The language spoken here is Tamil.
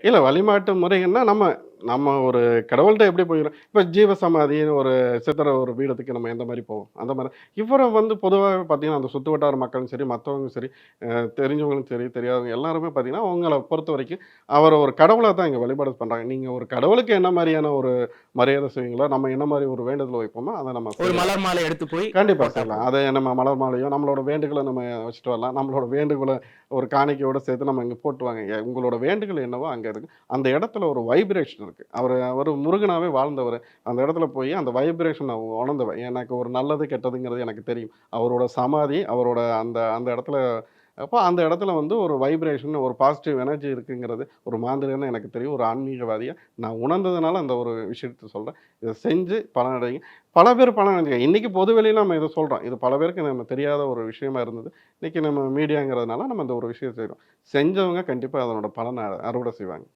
இல்ல வழிபாட்டு முறைகள்னா, நம்ம நம்ம ஒரு கடவுள்ட்ட எப்படி போயிரும் இப்ப ஜீவசமாதின்னு ஒரு சித்தர ஒரு பீடத்துக்கு நம்ம எந்த மாரி போவோம். அந்த மாரி இவர வந்து பொதுவாவே பார்த்தீங்கன்னா, அந்த சுத்து வட்டார மக்களும் சரி, மத்தவங்களும் சரி, தெரிஞ்சவங்களும் சரி, தெரியாதவங்க எல்லாருமே பார்த்தீங்கன்னா, அவங்கள பொறுத்தவரைக்கும் அவர ஒரு கடவுளா தான் இங்க வழிபாடு பண்றாங்க. நீங்க ஒரு கடவுளுக்கு என்ன மாரியான ஒரு மரியாதை செய்வீங்களோ, நம்ம என்ன மாரி ஒரு வேண்டுதல் வைப்போமோ, அத நம்ம ஒரு செய்யலாம். மலர் மாலை எடுத்து போய் கண்டிப்பா போட்டா செய்யலாம். போதும். அத நம்ம மலர் மாலையோ, நம்மளோட வேண்டுதல நம்ம வச்சுட்டு வரலாம். நம்மளோட வேண்டுகோள ஒரு காணிக்கையோட சேர்த்து நம்ம இங்க போட்டு வாங்க. உங்களோட வேண்டுதல் என்னவோ அங்க இருக்கு. அந்த இடத்துல ஒரு வைப்ரேஷன் இருக்கு. அவரு முருகனாவே வாழ்ந்தவரு. அந்த இடத்துல போயி அந்த வைப்ரேஷன உணர்ந்தவன். எனக்கு ஒரு நல்லது, கெட்டதுங்கிறது எனக்கு தெரியும். அவரோட சமாதி, அவரோட அந்த அந்த இடத்துல அப்ப அந்த இடத்துல வந்து ஒரு வைப்ரேஷன், ஒரு பாசிட்டிவ் எனர்ஜி இருக்குங்கிறது ஒரு மாந்திரிகன்னு எனக்கு தெரியும். ஒரு ஆன்மீகவாதியா நான் உணர்ந்ததுனால அந்த ஒரு விஷயத்த சொல்றேன். இத செஞ்சு பலனடைங்க. பல பேர் பலனடைஞ்சுருக்காங்க. இன்னைக்கு பொது வெளியில நம்ம இத சொல்றோம். இது பல பேருக்கு நம்ம தெரியாத ஒரு விஷயமா இருந்தது. இன்னைக்கு நம்ம மீடியாங்கிறதுனால நம்ம இந்த ஒரு விஷயம் செய்றோம். செஞ்சவங்க கண்டிப்பா அதனோட பலன அறுவடை செய்வாங்க.